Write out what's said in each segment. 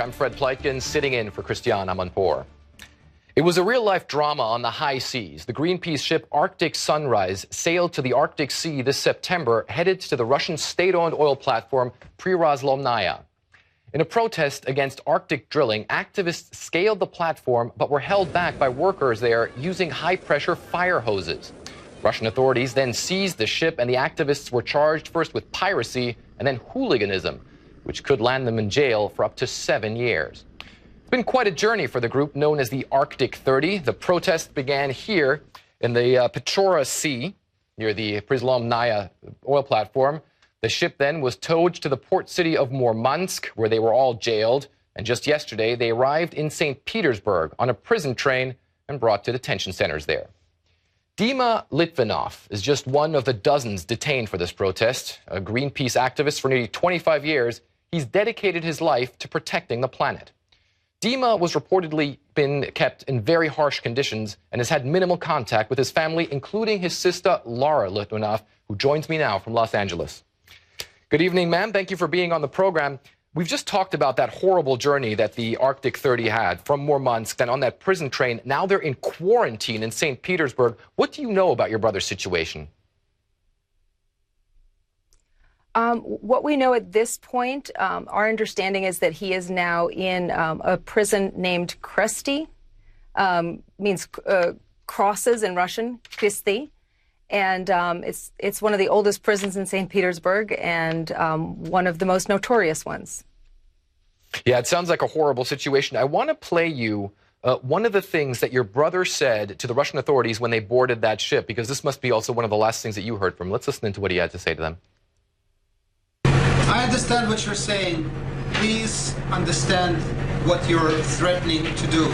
I'm Fred Pleitgen, sitting in for Christiane Amanpour. It was a real-life drama on the high seas. The Greenpeace ship Arctic Sunrise sailed to the Arctic Sea this September, headed to the Russian state-owned oil platform Prirazlomnaya. In a protest against Arctic drilling, activists scaled the platform but were held back by workers there using high-pressure fire hoses. Russian authorities then seized the ship, and the activists were charged first with piracy and then hooliganism, which could land them in jail for up to 7 years. It's been quite a journey for the group known as the Arctic 30. The protest began here in the Pechora Sea, near the Prirazlomnaya oil platform. The ship then was towed to the port city of Murmansk, where they were all jailed. And just yesterday, they arrived in St. Petersburg on a prison train and brought to detention centers there. Dima Litvinov is just one of the dozens detained for this protest. A Greenpeace activist for nearly 25 years, he's dedicated his life to protecting the planet. Dima was reportedly been kept in very harsh conditions and has had minimal contact with his family, including his sister, Lara Litvinov, who joins me now from Los Angeles. Good evening, ma'am. Thank you for being on the program. We've just talked about that horrible journey that the Arctic 30 had from Murmansk, then on that prison train. Now they're in quarantine in St. Petersburg. What do you know about your brother's situation? What we know at this point, our understanding is that he is now in a prison named Kresty, means crosses in Russian, Kristy. And it's one of the oldest prisons in St. Petersburg and one of the most notorious ones. Yeah, it sounds like a horrible situation. I want to play you one of the things that your brother said to the Russian authorities when they boarded that ship, because this must be also one of the last things that you heard from him. Let's listen to what he had to say to them. I understand what you're saying. Please understand what you're threatening to do.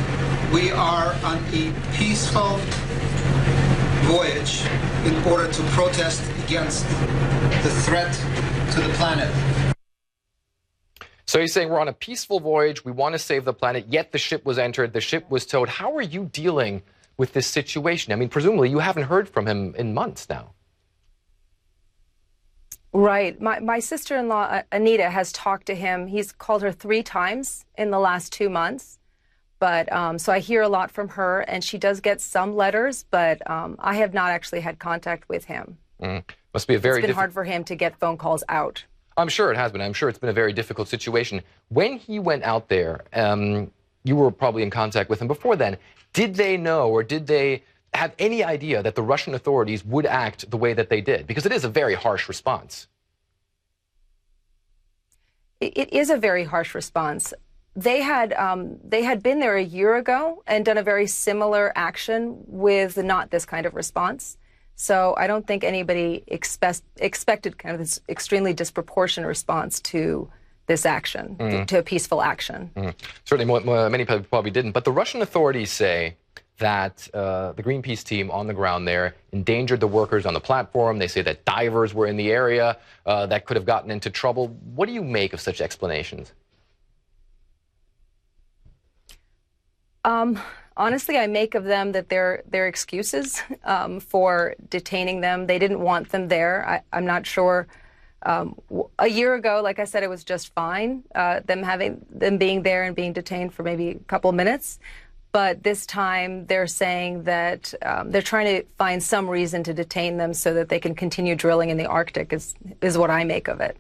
We are on a peaceful voyage in order to protest against the threat to the planet. So he's saying we're on a peaceful voyage, we want to save the planet, yet the ship was entered, the ship was towed. How are you dealing with this situation? I mean, presumably you haven't heard from him in months now. Right. My sister-in-law, Anita, has talked to him. He's called her 3 times in the last 2 months. But so I hear a lot from her, and she does get some letters, but I have not actually had contact with him. Must be a very It's been hard for him to get phone calls out. I'm sure it has been. I'm sure it's been a very difficult situation. When he went out there, you were probably in contact with him before then. Did they know, or did they have any idea that the Russian authorities would act the way that they did? Because it is a very harsh response. It is a very harsh response. They had been there a year ago and done a very similar action with not this kind of response. So I don't think anybody expected kind of this extremely disproportionate response to this action, to a peaceful action. Certainly many people probably didn't. But the Russian authorities say that the Greenpeace team on the ground there endangered the workers on the platform. They say that divers were in the area that could have gotten into trouble. What do you make of such explanations? Honestly, I make of them that they're excuses for detaining them. They didn't want them there. I'm not sure. A year ago, like I said, it was just fine, them being there and being detained for maybe a couple of minutes. But this time they're saying that they're trying to find some reason to detain them so that they can continue drilling in the Arctic is what I make of it.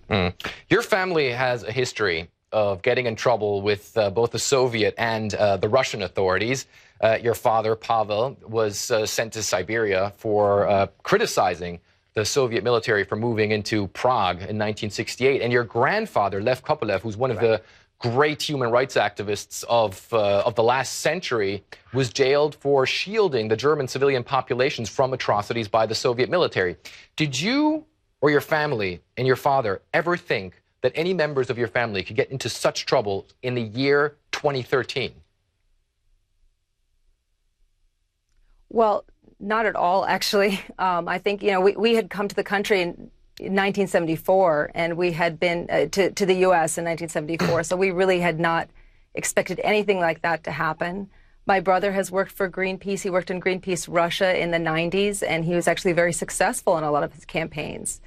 Your family has a history of getting in trouble with both the Soviet and the Russian authorities. Your father, Pavel, was sent to Siberia for criticizing the Soviet military for moving into Prague in 1968. And your grandfather, Lev Kopelev, who's one of the great human rights activists of the last century, was jailed for shielding the German civilian populations from atrocities by the Soviet military. Did you or your family and your father ever think that any members of your family could get into such trouble in the year 2013? Well, not at all, actually. I think, we had come to the country in 1974, and we had been to the U.S. in 1974, so we really had not expected anything like that to happen. My brother has worked for Greenpeace. He worked in Greenpeace Russia in the 90s, and he was actually very successful in a lot of his campaigns.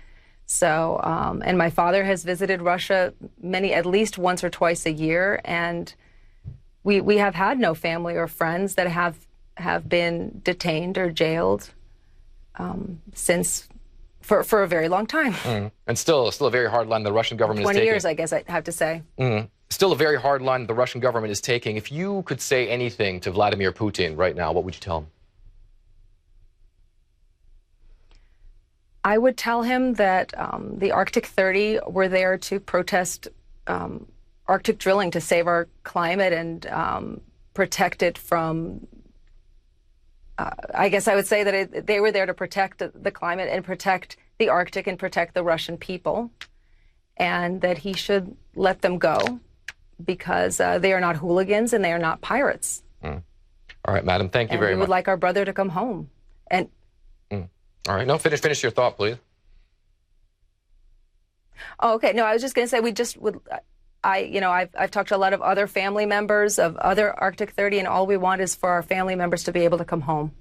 So, and my father has visited Russia at least once or twice a year, and we have had no family or friends that have been detained or jailed since for a very long time. And still a very hard line the Russian government is taking. 20 years, I guess I have to say. Still a very hard line the Russian government is taking. If you could say anything to Vladimir Putin right now, what would you tell him? I would tell him that the Arctic 30 were there to protest Arctic drilling to save our climate and protect it from, I guess I would say that they were there to protect the climate and protect the Arctic and protect the Russian people, and that he should let them go because they are not hooligans and they are not pirates. All right, madam, thank you very much. We would like our brother to come home. And all right, no, finish your thought, please. Oh, okay. No, I was just going to say we just would. I've talked to a lot of other family members of other Arctic 30, and all we want is for our family members to be able to come home.